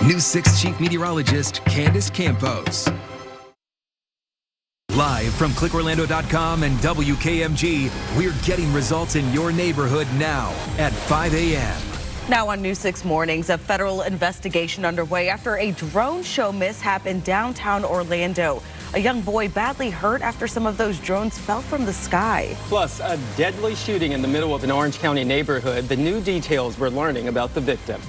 News 6 Chief Meteorologist Candace Campos. Live from clickorlando.com and WKMG, we're getting results in your neighborhood now at 5 a.m. Now on News 6 Mornings, a federal investigation underway after a drone show mishap in downtown Orlando. A young boy badly hurt after some of those drones fell from the sky. Plus, a deadly shooting in the middle of an Orange County neighborhood. The new details we're learning about the victim.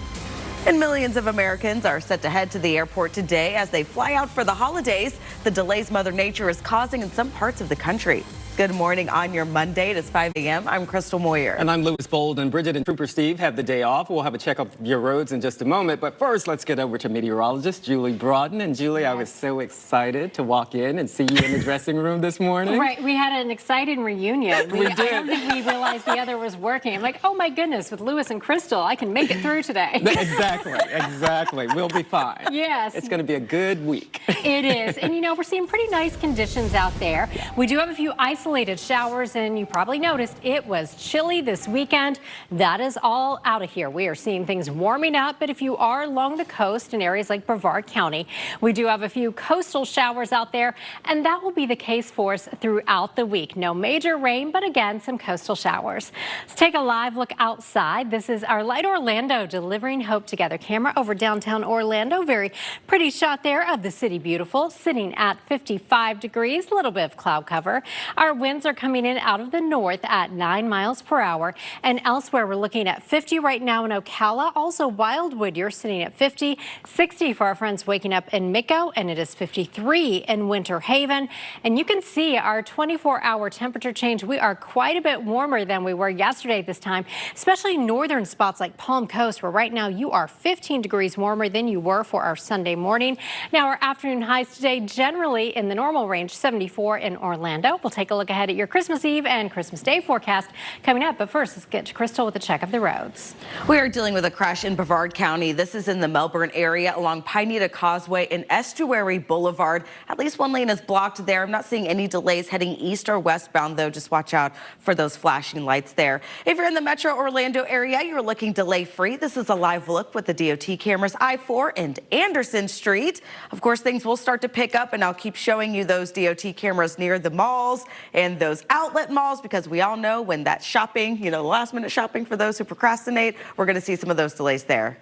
And millions of Americans are set to head to the airport today as they fly out for the holidays. The delays Mother Nature is causing in some parts of the country. Good morning on your Monday. It is 5 a.m. I'm Crystal Moyer. And I'm Lewis Bold, and Bridget and Trooper Steve have the day off. We'll have a check of your roads in just a moment. But first, let's get over to meteorologist Julie Broughton. And Julie, yes. I was so excited to walk in and see you in the dressing room this morning. Right. We had an exciting reunion. We did. I don't think we realized the other was working. I'm like, oh my goodness, with Lewis and Crystal, I can make it through today. Exactly. We'll be fine. Yes. It's going to be a good week. It is. And, you know, we're seeing pretty nice conditions out there. Yeah. We do have a few isolated showers, and you probably noticed it was chilly this weekend. That is all out of here. We are seeing things warming up, but if you are along the coast in areas like Brevard County, we do have a few coastal showers out there, and that will be the case for us throughout the week. No major rain, but again, some coastal showers. Let's take a live look outside. This is our Light Orlando Delivering Hope Together camera over downtown Orlando. Very pretty shot there of the city beautiful, sitting at 55 degrees, a little bit of cloud cover. Our winds are coming in out of the north at 9 miles per hour, and elsewhere we're looking at 50 right now in Ocala. Also Wildwood, you're sitting at 50, 60 for our friends waking up in Micco, and it is 53 in Winter Haven. And you can see our 24-hour temperature change. We are quite a bit warmer than we were yesterday this time, especially northern spots like Palm Coast, where right now you are 15 degrees warmer than you were for our Sunday morning. Now our afternoon highs today generally in the normal range, 74 in Orlando. We'll take a look ahead at your Christmas Eve and Christmas Day forecast coming up. But first, let's get to Crystal with a check of the roads. We are dealing with a crash in Brevard County. This is in the Melbourne area along Pineda Causeway and Estuary Boulevard. At least one lane is blocked there. I'm not seeing any delays heading east or westbound, though. Just watch out for those flashing lights there. If you're in the Metro Orlando area, you're looking delay-free. This is a live look with the DOT cameras I-4 and Anderson Street. Of course, things will start to pick up, and I'll keep showing you those DOT cameras near the malls and those outlet malls, because we all know when that shopping, you know, last minute shopping for those who procrastinate, we're going to see some of those delays there.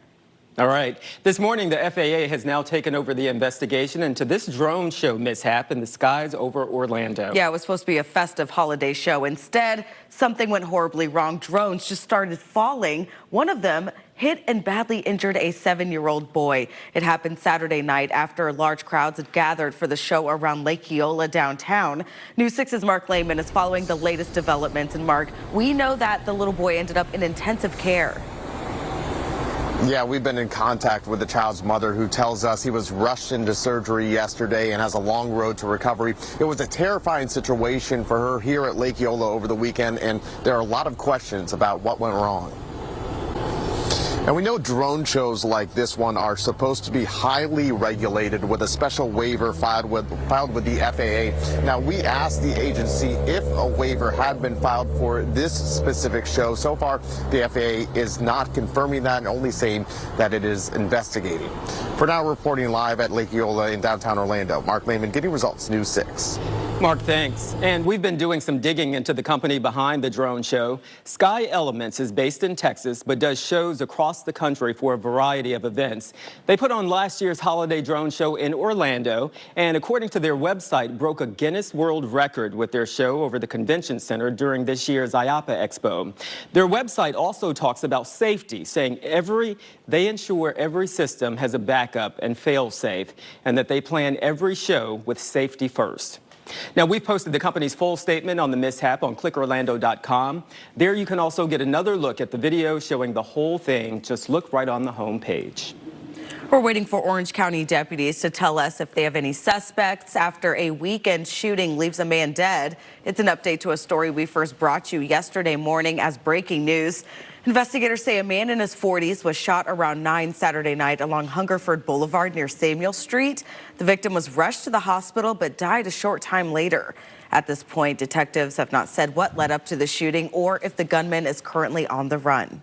All right. This morning, the FAA has now taken over the investigation into this drone show mishap in the skies over Orlando. Yeah, it was supposed to be a festive holiday show. Instead, something went horribly wrong. Drones just started falling. One of them hit and badly injured a 7-year-old boy. It happened Saturday night after large crowds had gathered for the show around Lake Eola downtown. News 6's Mark Lehman is following the latest developments. And Mark, we know that the little boy ended up in intensive care. Yeah, we've been in contact with the child's mother, who tells us he was rushed into surgery yesterday and has a long road to recovery. It was a terrifying situation for her here at Lake Eola over the weekend, and there are a lot of questions about what went wrong. And we know drone shows like this one are supposed to be highly regulated with a special waiver filed with the FAA. Now, we asked the agency if a waiver had been filed for this specific show. So far, the FAA is not confirming that and only saying that it is investigating. For now, reporting live at Lake Eola in downtown Orlando, Mark Lehman, getting results, News 6. Mark, thanks. And we've been doing some digging into the company behind the drone show. Sky Elements is based in Texas, but does shows across the country for a variety of events. They put on last year's holiday drone show in Orlando, and according to their website, broke a Guinness World Record with their show over the convention center during this year's IAPA Expo. Their website also talks about safety, saying they ensure every system has a backup and fail-safe, and that they plan every show with safety first. Now, we've posted the company's full statement on the mishap on clickorlando.com. There you can also get another look at the video showing the whole thing. Just look right on the home page. We're waiting for Orange County deputies to tell us if they have any suspects after a weekend shooting leaves a man dead. It's an update to a story we first brought you yesterday morning as breaking news. Investigators say a man in his 40s was shot around 9 Saturday night along Hungerford Boulevard near Samuel Street. The victim was rushed to the hospital but died a short time later. At this point, detectives have not said what led up to the shooting or if the gunman is currently on the run.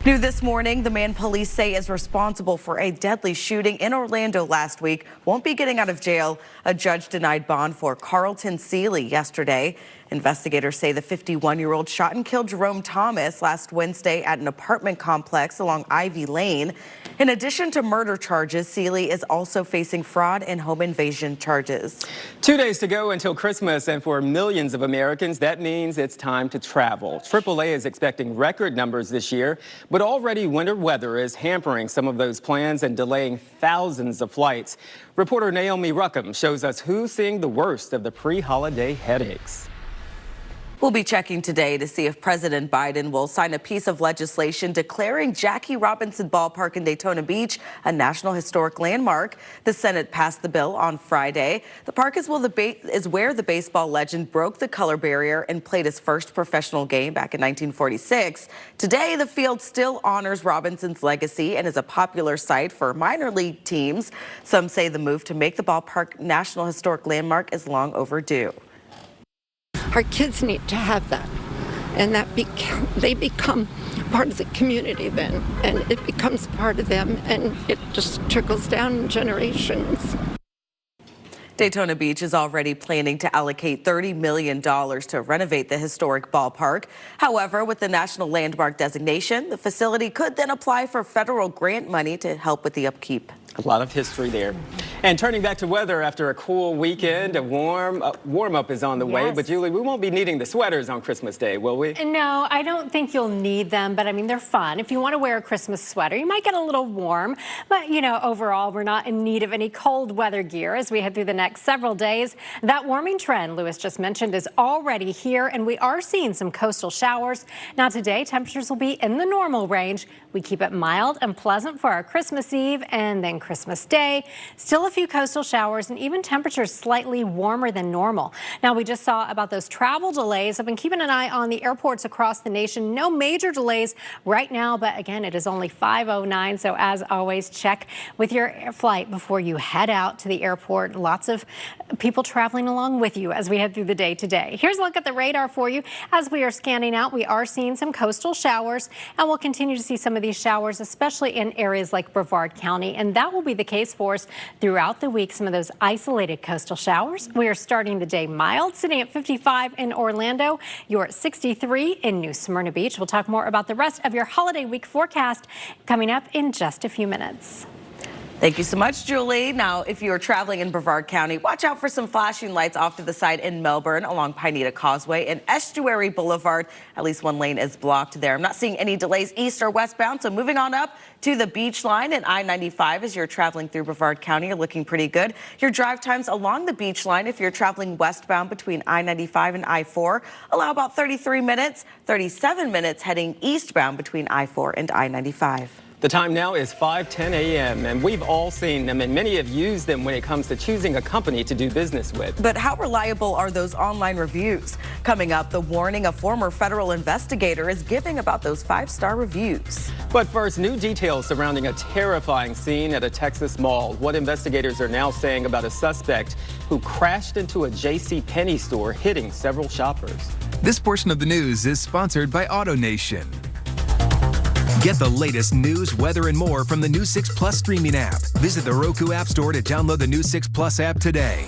New this morning, the man police say is responsible for a deadly shooting in Orlando last week won't be getting out of jail. A judge denied bond for Carlton Seeley yesterday. Investigators say the 51-year-old shot and killed Jerome Thomas last Wednesday at an apartment complex along Ivy Lane. In addition to murder charges, Seeley is also facing fraud and home invasion charges. 2 days to go until Christmas, and for millions of Americans, that means it's time to travel. AAA is expecting record numbers this year, but already winter weather is hampering some of those plans and delaying thousands of flights. Reporter Naomi Ruckham shows us who's seeing the worst of the pre-holiday headaches. We'll be checking today to see if President Biden will sign a piece of legislation declaring Jackie Robinson Ballpark in Daytona Beach a National Historic Landmark. The Senate passed the bill on Friday. The park is where the baseball legend broke the color barrier and played his first professional game back in 1946. Today, the field still honors Robinson's legacy and is a popular site for minor league teams. Some say the move to make the ballpark National Historic Landmark is long overdue. Our kids need to have that, and they become part of the community then, and it becomes part of them, and it just trickles down generations. Daytona Beach is already planning to allocate $30 million to renovate the historic ballpark. However, with the National Landmark designation, the facility could then apply for federal grant money to help with the upkeep. A lot of history there. And turning back to weather, after a cool weekend, a warm-up is on the way. But Julie, we won't be needing the sweaters on Christmas Day, will we? No, I don't think you'll need them, but I mean, they're fun. If you want to wear a Christmas sweater, you might get a little warm. But, you know, overall, we're not in need of any cold weather gear as we head through the next several days. That warming trend Lewis just mentioned is already here, and we are seeing some coastal showers. Now today, temperatures will be in the normal range. We keep it mild and pleasant for our Christmas Eve and then Christmas Day. Still a few coastal showers and even temperatures slightly warmer than normal. Now, we just saw about those travel delays. I've been keeping an eye on the airports across the nation. No major delays right now, but again, it is only 5:09. So as always, check with your flight before you head out to the airport. Lots of people traveling along with you as we head through the day today. Here's a look at the radar for you. As we are scanning out, we are seeing some coastal showers, and we'll continue to see some of these showers, especially in areas like Brevard County, and that will be the case for us throughout the week. Some of those isolated coastal showers. We are starting the day mild, sitting at 55 in Orlando. You're at 63 in New Smyrna Beach. We'll talk more about the rest of your holiday week forecast coming up in just a few minutes. Thank you so much, Julie. Now, if you're traveling in Brevard County, watch out for some flashing lights off to the side in Melbourne along Pineda Causeway and Estuary Boulevard. At least one lane is blocked there. I'm not seeing any delays east or westbound, so moving on up to the beach line and I-95 as you're traveling through Brevard County are looking pretty good. Your drive times along the beach line, if you're traveling westbound between I-95 and I-4, allow about 33 minutes, 37 minutes heading eastbound between I-4 and I-95. The time now is 5:10 a.m. and we've all seen them, and many have used them when it comes to choosing a company to do business with. But how reliable are those online reviews? Coming up, the warning a former federal investigator is giving about those 5-star reviews. But first, new details surrounding a terrifying scene at a Texas mall. What investigators are now saying about a suspect who crashed into a JCPenney store, hitting several shoppers. This portion of the news is sponsored by AutoNation. Get the latest news, weather, and more from the new 6 Plus streaming app. Visit the Roku App Store to download the new 6 Plus app today.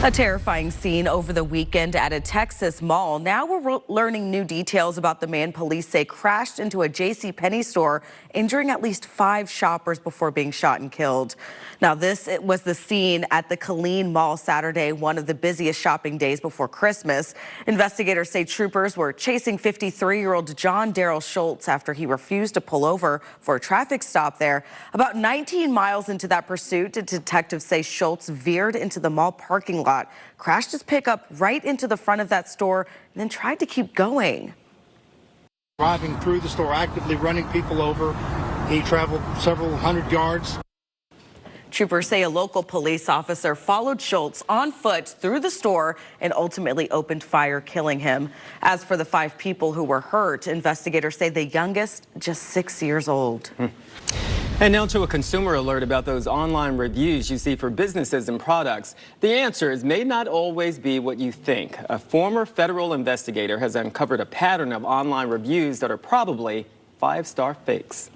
A terrifying scene over the weekend at a Texas mall. Now we're learning new details about the man police say crashed into a JCPenney store, injuring at least 5 shoppers before being shot and killed. Now it was the scene at the Killeen Mall Saturday, one of the busiest shopping days before Christmas. Investigators say troopers were chasing 53-year-old John Darrell Schultz after he refused to pull over for a traffic stop there. About 19 miles into that pursuit, detectives say Schultz veered into the mall parking lot, crashed his pickup right into the front of that store, and then tried to keep going. Driving through the store, actively running people over. He traveled several hundred yards. Troopers say a local police officer followed Schultz on foot through the store and ultimately opened fire, killing him. As for the 5 people who were hurt, investigators say the youngest just 6 years old. And now to a consumer alert about those online reviews you see for businesses and products. The answers may not always be what you think. A former federal investigator has uncovered a pattern of online reviews that are probably 5-star fakes.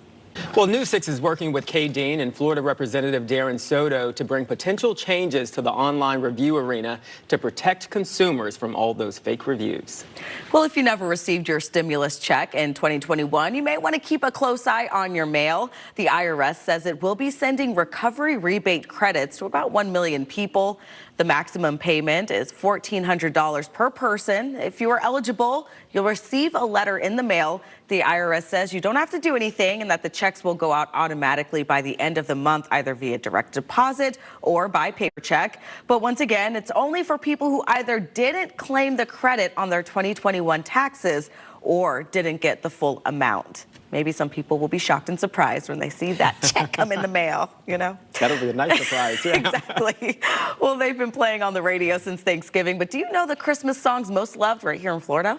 Well, News 6 is working with Kay Dean and Florida Representative Darren Soto to bring potential changes to the online review arena to protect consumers from all those fake reviews. Well, if you never received your stimulus check in 2021, you may want to keep a close eye on your mail. The IRS says it will be sending recovery rebate credits to about 1 million people. The maximum payment is $1,400 per person. If you are eligible, you'll receive a letter in the mail. The IRS says you don't have to do anything and that the checks will go out automatically by the end of the month, either via direct deposit or by paper check. But once again, it's only for people who either didn't claim the credit on their 2021 taxes or didn't get the full amount. Maybe some people will be shocked and surprised when they see that check come in the mail, you know? That'll be a nice surprise, yeah. Exactly. Well, they've been playing on the radio since Thanksgiving, but do you know the Christmas songs most loved right here in Florida?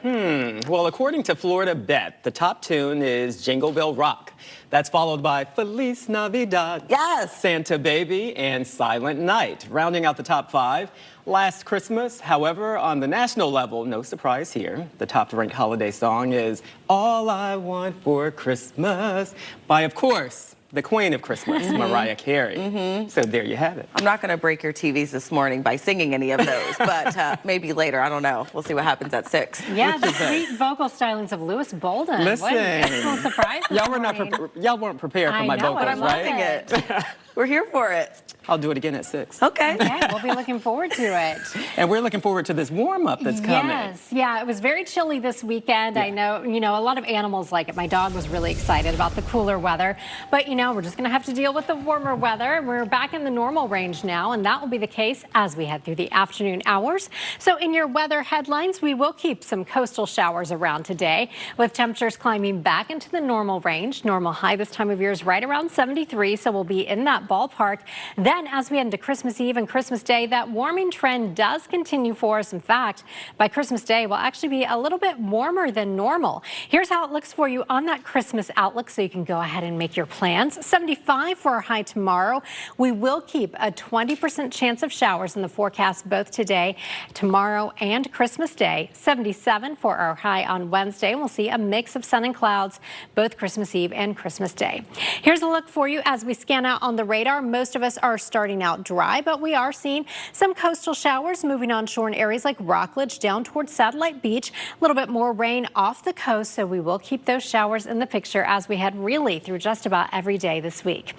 Well, according to Florida Bet, the top tune is Jingle Bell Rock. That's followed by Feliz Navidad, Yes. Santa Baby, and Silent Night. Rounding out the top 5, Last Christmas. However, on the national level, no surprise here, the top-ranked holiday song is All I Want for Christmas by, of course, the Queen of Christmas, Mariah Carey. So there you have it. I'm not going to break your TVs this morning by singing any of those, but maybe later. I don't know. We'll see what happens at 6. Yeah, the sweet vocal stylings of Lewis Bolden. Listen. What an excellent surprise this morning. Y'all weren't prepared for my I know, vocals, but I'm right? loving it. We're here for it. I'll do it again at 6. Okay. Okay, we'll be looking forward to it. And we're looking forward to this warm-up that's coming. Yes, yeah, it was very chilly this weekend. I know, a lot of animals like it. My dog was really excited about the cooler weather. But, we're just going to have to deal with the warmer weather. We're back in the normal range now, and that will be the case as we head through the afternoon hours. So in your weather headlines, we will keep some coastal showers around today, with temperatures climbing back into the normal range. Normal high this time of year is right around 73, so we'll be in that ballpark. Then as we head into Christmas Eve and Christmas Day, that warming trend does continue for us. In fact, by Christmas Day, we'll actually be a little bit warmer than normal. Here's how it looks for you on that Christmas outlook so you can go ahead and make your plans. 75 for our high tomorrow. We will keep a 20% chance of showers in the forecast both today, tomorrow, and Christmas Day. 77 for our high on Wednesday. We'll see a mix of sun and clouds both Christmas Eve and Christmas Day. Here's a look for you as we scan out on the radar. Most of us are starting out dry, but we are seeing some coastal showers moving on shore in areas like Rockledge down towards Satellite Beach. A little bit more rain off the coast, so we will keep those showers in the picture as we head really through just about every day this week.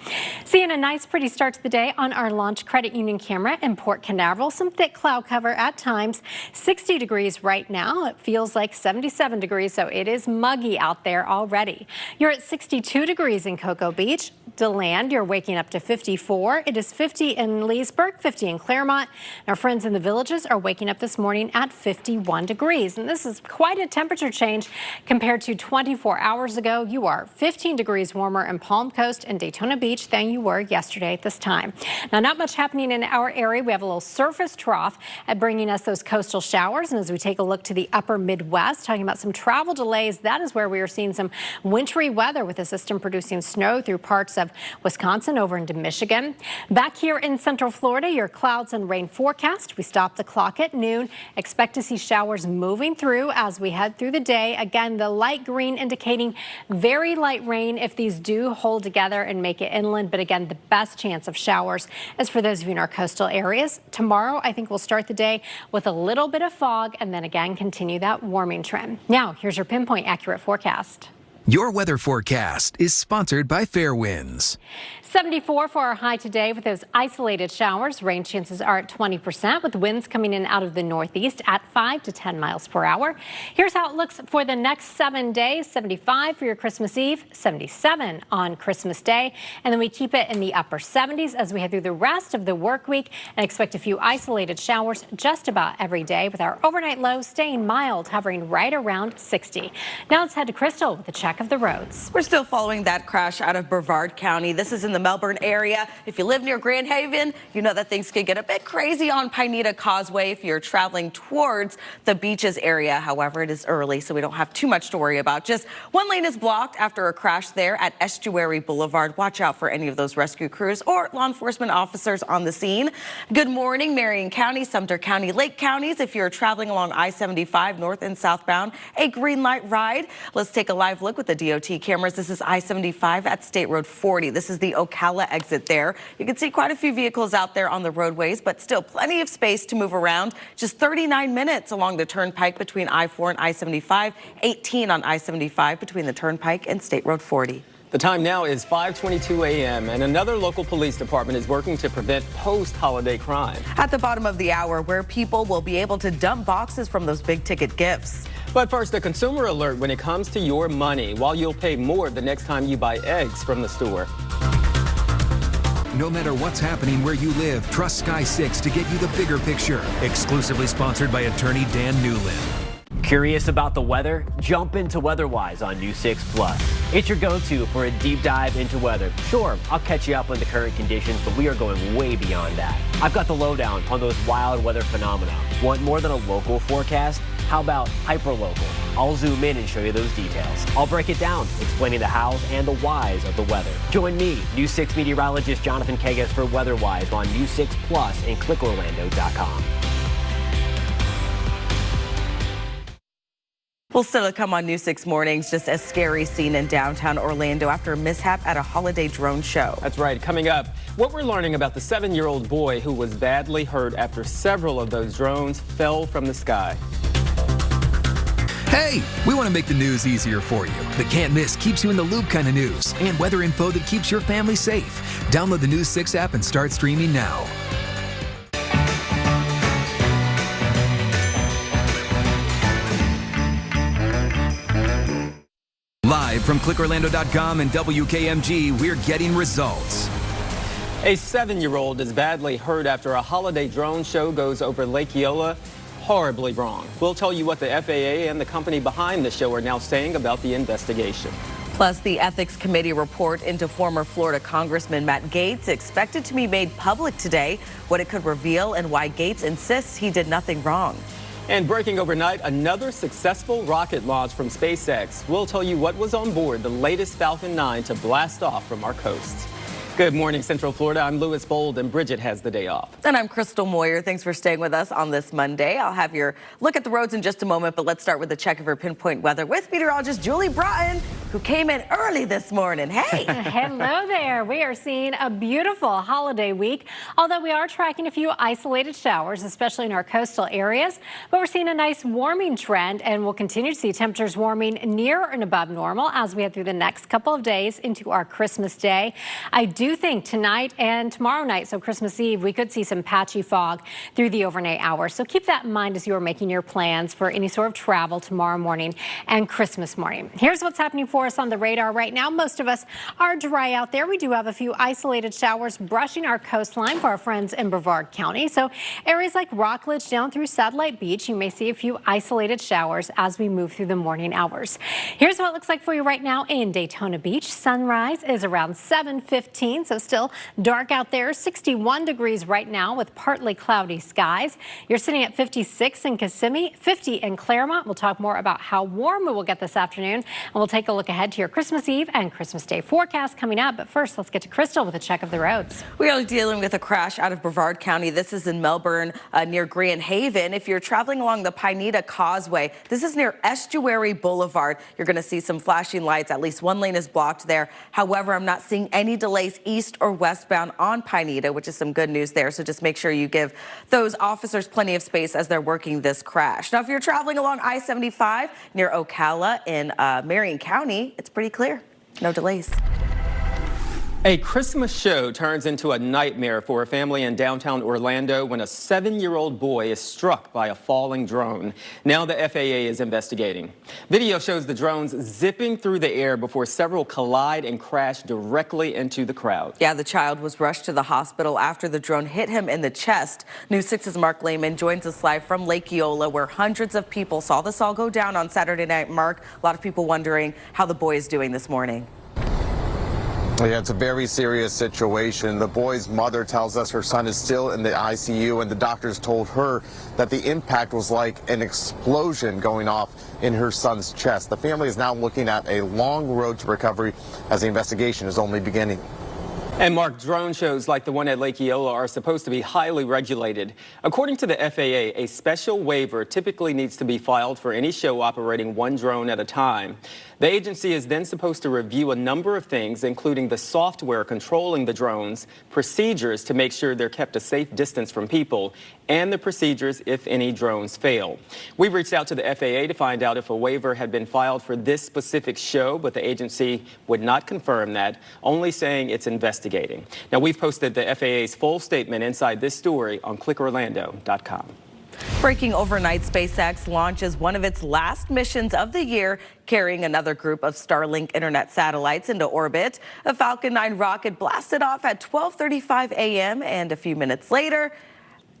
Seeing a nice pretty start to the day on our Launch Credit Union camera in Port Canaveral. Some thick cloud cover at times. 60 degrees right now. It feels like 77 degrees, so it is muggy out there already. You're at 62 degrees in Cocoa Beach. DeLand, you're waking up to 54. It is 50 in Leesburg, 50 in Claremont. Our friends in the Villages are waking up this morning at 51 degrees. And this is quite a temperature change compared to 24 hours ago. You are 15 degrees warmer in Palm Coast and Daytona Beach than you were yesterday at this time. Now, not much happening in our area. We have a little surface trough at bringing us those coastal showers. And as we take a look to the upper Midwest, talking about some travel delays, that is where we are seeing some wintry weather with the system producing snow through parts of Wisconsin over into Michigan. Back here in Central Florida, your clouds and rain forecast. We stop the clock at noon. Expect to see showers moving through as we head through the day. Again, the light green indicating very light rain if these do hold together and make it inland. But again, the best chance of showers is for those of you in our coastal areas. Tomorrow, I think we'll start the day with a little bit of fog and then again continue that warming trend. Now, here's your pinpoint accurate forecast. Your weather forecast is sponsored by Fairwinds. 74 for our high today with those isolated showers. Rain chances are at 20% with winds coming in out of the northeast at 5 to 10 miles per hour. Here's how it looks for the next 7 days. 75 for your Christmas Eve, 77 on Christmas Day. And then we keep it in the upper 70s as we head through the rest of the work week and expect a few isolated showers just about every day with our overnight low staying mild, hovering right around 60. Now let's head to Crystal with a check of the roads. We're still following that crash out of Brevard County. This is in the Melbourne area. If you live near Grand Haven, you know that things could get a bit crazy on Pineda Causeway if you're traveling towards the beaches area. However, it is early, so we don't have too much to worry about. Just one lane is blocked after a crash there at Estuary Boulevard. Watch out for any of those rescue crews or law enforcement officers on the scene. Good morning, Marion County, Sumter County, Lake counties. If you're traveling along I-75 north and southbound, a green light ride. Let's take a live look with with the DOT cameras. This is I-75 at State Road 40. This is the Ocala exit there. You can see quite a few vehicles out there on the roadways, but still plenty of space to move around. Just 39 minutes along the turnpike between I-4 and I-75, 18 on I-75 between the turnpike and State Road 40. The time now is 5:22 a.m. and another local police department is working to prevent post-holiday crime. At the bottom of the hour, where people will be able to dump boxes from those big ticket gifts. But first, a consumer alert when it comes to your money. While you'll pay more the next time you buy eggs from the store. No matter what's happening where you live, trust Sky 6 to get you the bigger picture. Exclusively sponsored by attorney Dan Newland. Curious about the weather? Jump into WeatherWise on News 6 Plus. It's your go-to for a deep dive into weather. Sure, I'll catch you up on the current conditions, but we are going way beyond that. I've got the lowdown on those wild weather phenomena. Want more than a local forecast? How about hyperlocal? I'll zoom in and show you those details. I'll break it down, explaining the hows and the whys of the weather. Join me, News 6 meteorologist Jonathan Kegas for WeatherWise on News 6 Plus and clickorlando.com. Well, still to come on News 6 Mornings, just a scary scene in downtown Orlando after a mishap at a holiday drone show. That's right. Coming up, what we're learning about the 7-year-old boy who was badly hurt after several of those drones fell from the sky. Hey, we want to make the news easier for you. The can't miss keeps you in the loop kind of news and weather info that keeps your family safe. Download the News 6 app and start streaming now. Live from clickorlando.com and WKMG, we're getting results. A 7-year-old is badly hurt after a holiday drone show goes over Lake Eola. Horribly wrong. We'll tell you what the FAA and the company behind the show are now saying about the investigation. Plus, the Ethics Committee report into former Florida Congressman Matt Gaetz expected to be made public today, what it could reveal and why Gaetz insists he did nothing wrong. And breaking overnight, another successful rocket launch from SpaceX. We'll tell you what was on board the latest Falcon 9 to blast off from our coast. Good morning, Central Florida. I'm Louis Bold, and Bridget has the day off. And I'm Crystal Moyer. Thanks for staying with us on this Monday. I'll have your look at the roads in just a moment, but let's start with a check of your pinpoint weather with meteorologist Julie Broughton, who came in early this morning. Hey. Hello there. We are seeing a beautiful holiday week, although we are tracking a few isolated showers, especially in our coastal areas. But we're seeing a nice warming trend, and we'll continue to see temperatures warming near and above normal as we head through the next couple of days into our Christmas Day. I do think tonight and tomorrow night, so Christmas Eve, we could see some patchy fog through the overnight hours. So keep that in mind as you are making your plans for any sort of travel tomorrow morning and Christmas morning. Here's what's happening for us on the radar right now. Most of us are dry out there. We do have a few isolated showers brushing our coastline for our friends in Brevard County. So areas like Rockledge down through Satellite Beach, you may see a few isolated showers as we move through the morning hours. Here's what it looks like for you right now in Daytona Beach. Sunrise is around 7:15. So still dark out there. 61 degrees right now with partly cloudy skies. You're sitting at 56 in Kissimmee, 50 in Claremont. We'll talk more about how warm we will get this afternoon, and we'll take a look ahead to your Christmas Eve and Christmas Day forecast coming up. But first, let's get to Crystal with a check of the roads. We are dealing with a crash out of Brevard County. This is in Melbourne near Grand Haven. If you're traveling along the Pineda Causeway, this is near Estuary Boulevard. You're going to see some flashing lights. At least one lane is blocked there. However, I'm not seeing any delays east or westbound on Pineda, which is some good news there. So just make sure you give those officers plenty of space as they're working this crash. Now, if you're traveling along I-75 near Ocala in Marion County, it's pretty clear. No delays. A Christmas show turns into a nightmare for a family in downtown Orlando when a 7-year-old boy is struck by a falling drone. Now the FAA is investigating. Video shows the drones zipping through the air before several collide and crash directly into the crowd. Yeah, the child was rushed to the hospital after the drone hit him in the chest. News 6's Mark Lehman joins us live from Lake Eola, where hundreds of people saw this all go down on Saturday night. Mark, a lot of people wondering how the boy is doing this morning. Yeah, it's a very serious situation. The boy's mother tells us her son is still in the ICU, and the doctors told her that the impact was like an explosion going off in her son's chest. The family is now looking at a long road to recovery as the investigation is only beginning. And Mark, drone shows like the one at Lake Eola are supposed to be highly regulated. According to the FAA, a special waiver typically needs to be filed for any show operating one drone at a time. The agency is then supposed to review a number of things, including the software controlling the drones, procedures to make sure they're kept a safe distance from people, and the procedures if any drones fail. We reached out to the FAA to find out if a waiver had been filed for this specific show, but the agency would not confirm that, only saying it's investigating. Now, we've posted the FAA's full statement inside this story on clickorlando.com. Breaking overnight, SpaceX launches one of its last missions of the year, carrying another group of Starlink internet satellites into orbit. A Falcon 9 rocket blasted off at 12:35 a.m. and a few minutes later,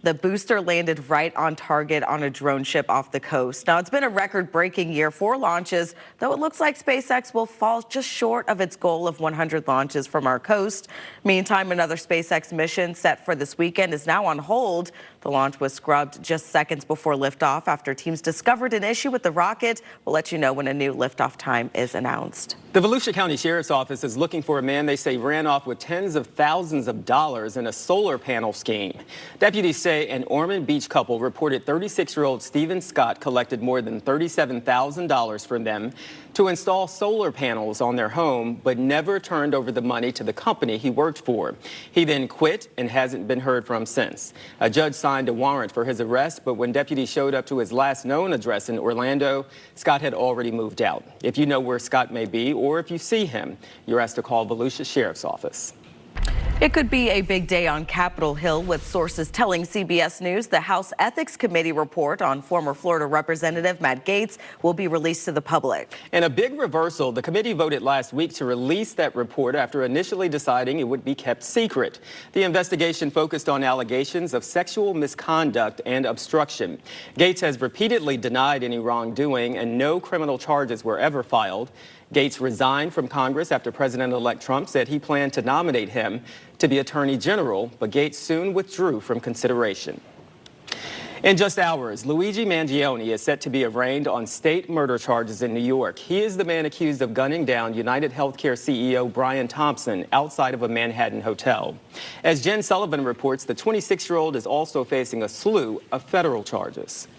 the booster landed right on target on a drone ship off the coast. Now, it's been a record-breaking year for launches, though it looks like SpaceX will fall just short of its goal of 100 launches from our coast. Meantime, another SpaceX mission set for this weekend is now on hold. The launch was scrubbed just seconds before liftoff after teams discovered an issue with the rocket. We'll let you know when a new liftoff time is announced. The Volusia County Sheriff's Office is looking for a man they say ran off with tens of thousands of dollars in a solar panel scheme. Deputies say an Ormond Beach couple reported 36-year-old Stephen Scott collected more than $37,000 from them to install solar panels on their home, but never turned over the money to the company he worked for. He then quit and hasn't been heard from since. A judge signed a warrant for his arrest, but when deputies showed up to his last known address in Orlando, Scott had already moved out. If you know where Scott may be, or if you see him, you're asked to call Volusia Sheriff's Office. It could be a big day on Capitol Hill, with sources telling CBS News the House Ethics Committee report on former Florida Representative Matt Gaetz will be released to the public. In a big reversal, the committee voted last week to release that report after initially deciding it would be kept secret. The investigation focused on allegations of sexual misconduct and obstruction. Gaetz has repeatedly denied any wrongdoing, and no criminal charges were ever filed. Gaetz resigned from Congress after President-elect Trump said he planned to nominate him to be Attorney General, but Gaetz soon withdrew from consideration. In just hours, Luigi Mangione is set to be arraigned on state murder charges in New York. He is the man accused of gunning down United Healthcare CEO Brian Thompson outside of a Manhattan hotel. As Jen Sullivan reports, the 26-year-old is also facing a slew of federal charges.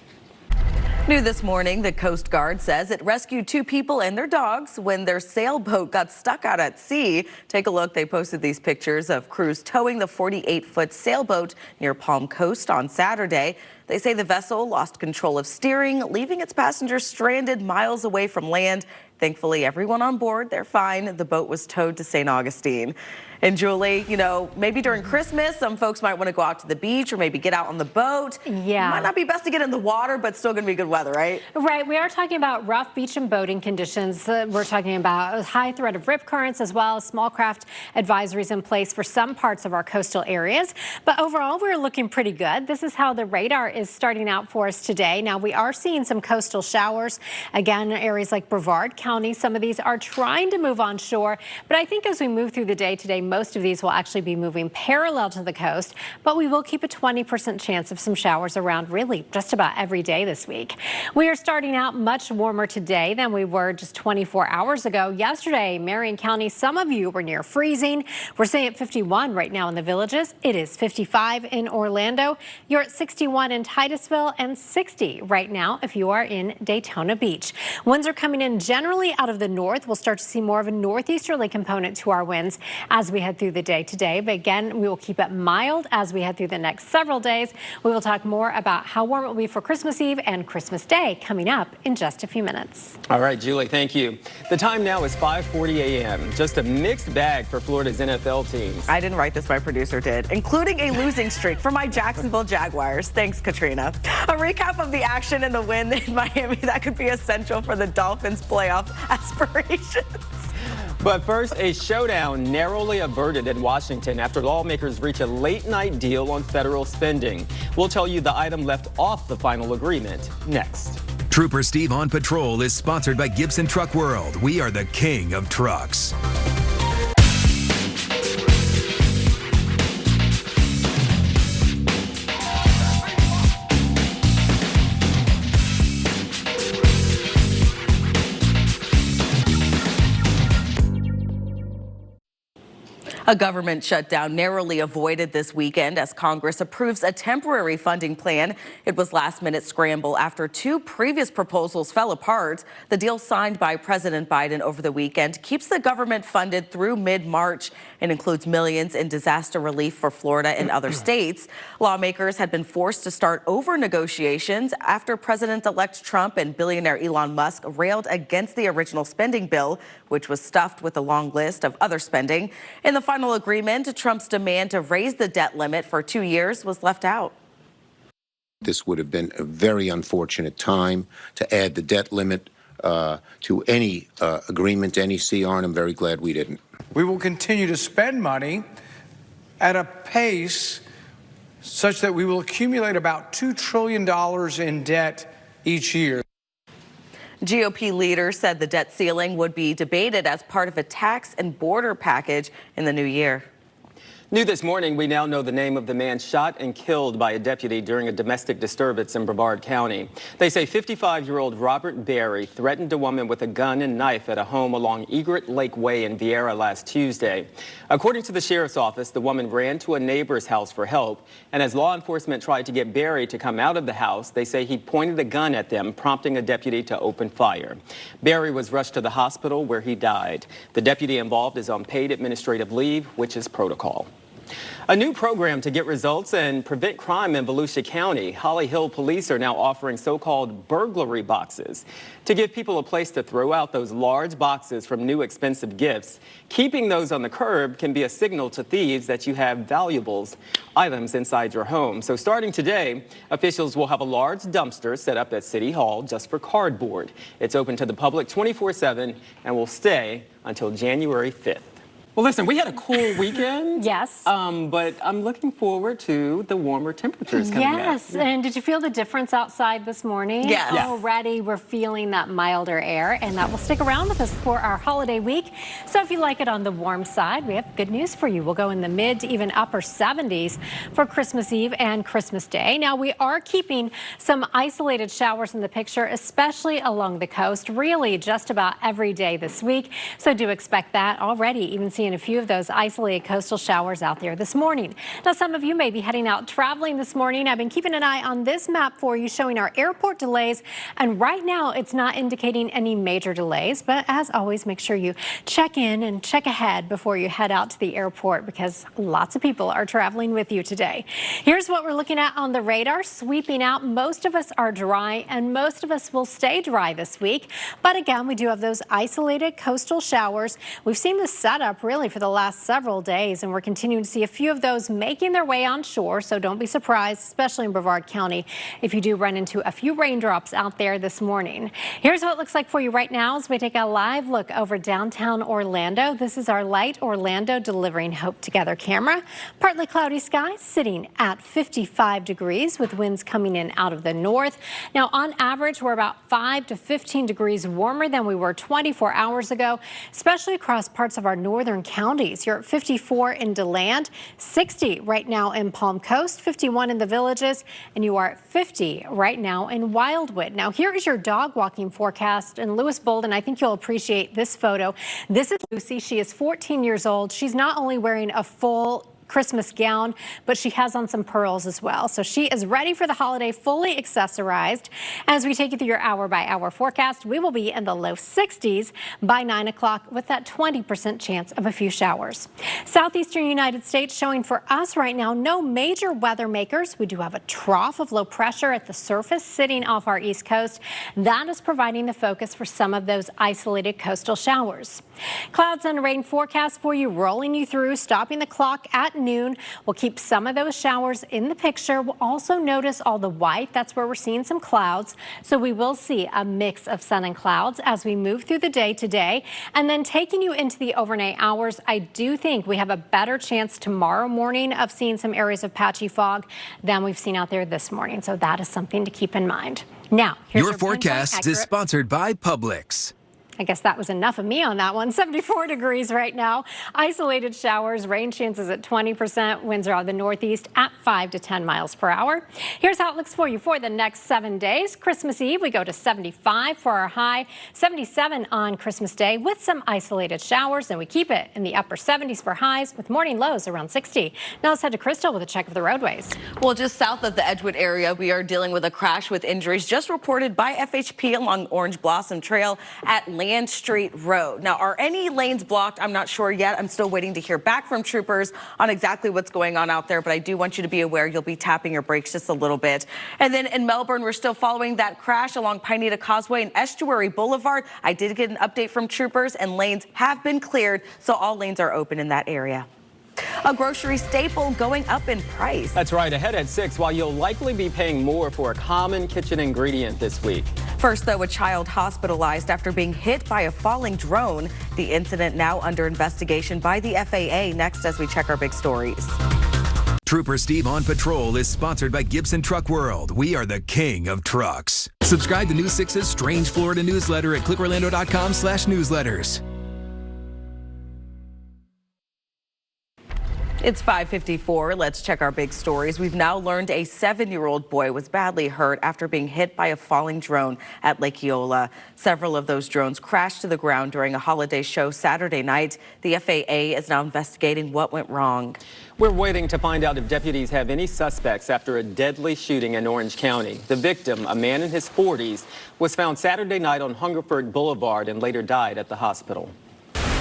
New this morning, the Coast Guard says it rescued two people and their dogs when their sailboat got stuck out at sea. Take a look. They posted these pictures of crews towing the 48-foot sailboat near Palm Coast on Saturday. They say the vessel lost control of steering, leaving its passengers stranded miles away from land. Thankfully, everyone on board, they're fine. The boat was towed to St. Augustine. And Julie, you know, maybe during Christmas, some folks might want to go out to the beach or maybe get out on the boat. Yeah. Might not be best to get in the water, but still going to be good weather, right? Right. We are talking about rough beach and boating conditions. We're talking about a high threat of rip currents, as well as small craft advisories in place for some parts of our coastal areas. But overall, we're looking pretty good. This is how the radar is starting out for us today. Now, we are seeing some coastal showers. Again, areas like Brevard County, some of these are trying to move on shore. But I think as we move through the day today, most of these will actually be moving parallel to the coast, but we will keep a 20% chance of some showers around really just about every day this week. We are starting out much warmer today than we were just 24 hours ago. Yesterday, Marion County, some of you were near freezing. We're staying at 51 right now in the Villages. It is 55 in Orlando. You're at 61 in Titusville and 60 right now if you are in Daytona Beach. Winds are coming in generally out of the north. We'll start to see more of a northeasterly component to our winds as we head through the day today. But again, we will keep it mild as we head through the next several days. We will talk more about how warm it will be for Christmas Eve and Christmas Day coming up in just a few minutes. All right, Julie, thank you. The time now is 5:40 a.m. Just a mixed bag for Florida's NFL teams. I didn't write this, my producer did, including a losing streak for my Jacksonville Jaguars. Thanks, Katrina. A recap of the action and the win in Miami that could be essential for the Dolphins' playoff aspirations. But first, a showdown narrowly averted in Washington after lawmakers reach a late-night deal on federal spending. We'll tell you the item left off the final agreement next. Trooper Steve on Patrol is sponsored by Gibson Truck World. We are the king of trucks. A government shutdown narrowly avoided this weekend as Congress approves a temporary funding plan. It was last-minute scramble after two previous proposals fell apart. The deal signed by President Biden over the weekend keeps the government funded through mid-March and includes millions in disaster relief for Florida and other states. Lawmakers had been forced to start over negotiations after President-elect Trump and billionaire Elon Musk railed against the original spending bill, which was stuffed with a long list of other spending. In the final agreement, Trump's demand to raise the debt limit for 2 years was left out. This would have been a very unfortunate time to add the debt limit to any agreement, any CR, and I'm very glad we didn't. We will continue to spend money at a pace such that we will accumulate about $2 trillion in debt each year. GOP leaders said the debt ceiling would be debated as part of a tax and border package in the new year. New this morning, we now know the name of the man shot and killed by a deputy during a domestic disturbance in Brevard County. They say 55-year-old Robert Berry threatened a woman with a gun and knife at a home along Egret Lake Way in Viera last Tuesday. According to the sheriff's office, the woman ran to a neighbor's house for help, and as law enforcement tried to get Berry to come out of the house, they say he pointed a gun at them, prompting a deputy to open fire. Berry was rushed to the hospital where he died. The deputy involved is on paid administrative leave, which is protocol. A new program to get results and prevent crime in Volusia County. Holly Hill police are now offering so-called burglary boxes to give people a place to throw out those large boxes from new expensive gifts. Keeping those on the curb can be a signal to thieves that you have valuables, items inside your home. So starting today, officials will have a large dumpster set up at City Hall just for cardboard. It's open to the public 24/7 and will stay until January 5th. Well, listen, we had a cool weekend. Yes. But I'm looking forward to the warmer temperatures coming up. Yes, and did you feel the difference outside this morning? Yes. Already we're feeling that milder air, and that will stick around with us for our holiday week. So if you like it on the warm side, we have good news for you. We'll go in the mid to even upper 70s for Christmas Eve and Christmas Day. Now, we are keeping some isolated showers in the picture, especially along the coast, really just about every day this week. So do expect that already, even seeing a few of those isolated coastal showers out there this morning. Now, some of you may be heading out traveling this morning. I've been keeping an eye on this map for you showing our airport delays, and right now it's not indicating any major delays, but as always, make sure you check in and check ahead before you head out to the airport because lots of people are traveling with you today. Here's what we're looking at on the radar sweeping out. Most of us are dry and most of us will stay dry this week, but again, we do have those isolated coastal showers. We've seen this setup really for the last several days, and we're continuing to see a few of those making their way on shore, so don't be surprised, especially in Brevard County, if you do run into a few raindrops out there this morning. Here's what it looks like for you right now as we take a live look over downtown Orlando. This is our Light Orlando Delivering Hope Together camera. Partly cloudy skies sitting at 55 degrees with winds coming in out of the north. Now, on average, we're about 5 to 15 degrees warmer than we were 24 hours ago, especially across parts of our northern counties. You're at 54 in DeLand, 60 right now in Palm Coast, 51 in the Villages, and you are at 50 right now in Wildwood. Now, here is your dog walking forecast in Lewis Bolden. I think you'll appreciate this photo. This is Lucy. She is 14 years old. She's not only wearing a full Christmas gown, but she has on some pearls as well. So she is ready for the holiday, fully accessorized. As we take you through your hour-by-hour forecast, we will be in the low 60s by 9 o'clock with that 20% chance of a few showers. Southeastern United States showing for us right now no major weather makers. We do have a trough of low pressure at the surface sitting off our east coast. That is providing the focus for some of those isolated coastal showers. Clouds and rain forecast for you, rolling you through, stopping the clock at noon. We'll keep some of those showers in the picture. We'll also notice all the white. That's where we're seeing some clouds. So we will see a mix of sun and clouds as we move through the day today. And then taking you into the overnight hours, I do think we have a better chance tomorrow morning of seeing some areas of patchy fog than we've seen out there this morning. So that is something to keep in mind. Now, here's your forecast is sponsored by Publix. I guess that was enough of me on that one. 74 degrees right now. Isolated showers, rain chances at 20%. Winds are out of the northeast at 5 to 10 miles per hour. Here's how it looks for you for the next 7 days. Christmas Eve, we go to 75 for our high, 77 on Christmas Day with some isolated showers, and we keep it in the upper 70s for highs with morning lows around 60. Now let's head to Crystal with a check of the roadways. Well, just south of the Edgewood area, we are dealing with a crash with injuries just reported by FHP along Orange Blossom Trail at Land Street Road. Now, are any lanes blocked? I'm not sure yet. I'm still waiting to hear back from troopers on exactly what's going on out there, but I do want you to be aware you'll be tapping your brakes just a little bit. And then in Melbourne, we're still following that crash along Pineda Causeway and Estuary Boulevard. I did get an update from troopers, and lanes have been cleared, so all lanes are open in that area. A grocery staple going up in price. That's right, ahead at 6, while you'll likely be paying more for a common kitchen ingredient this week. First, though, a child hospitalized after being hit by a falling drone. The incident now under investigation by the FAA. Next, as we check our big stories. Trooper Steve on Patrol is sponsored by Gibson Truck World. We are the king of trucks. Subscribe to News 6's Strange Florida newsletter at clickorlando.com/newsletters. It's 5:54. Let's check our big stories. We've now learned a 7-year-old boy was badly hurt after being hit by a falling drone at Lake Eola. Several of those drones crashed to the ground during a holiday show Saturday night. The FAA is now investigating what went wrong. We're waiting to find out if deputies have any suspects after a deadly shooting in Orange County. The victim, a man in his 40s, was found Saturday night on Hungerford Boulevard and later died at the hospital.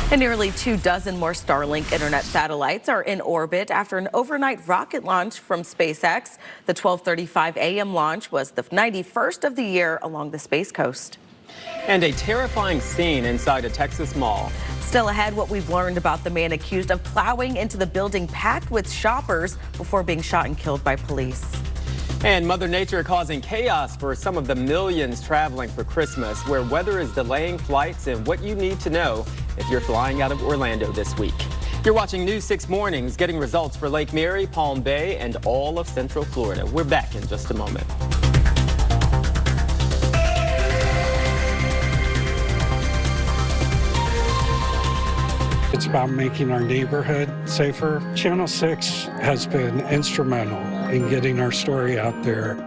And nearly 24 more Starlink internet satellites are in orbit after an overnight rocket launch from SpaceX. The 12:35 a.m. launch was the 91st of the year along the Space Coast. And a terrifying scene inside a Texas mall. Still ahead, what we've learned about the man accused of plowing into the building packed with shoppers before being shot and killed by police. And Mother Nature causing chaos for some of the millions traveling for Christmas, where weather is delaying flights and what you need to know if you're flying out of Orlando this week. You're watching News 6 Mornings, getting results for Lake Mary, Palm Bay, and all of Central Florida. We're back in just a moment. It's about making our neighborhood safer. Channel 6 has been instrumental in getting our story out there.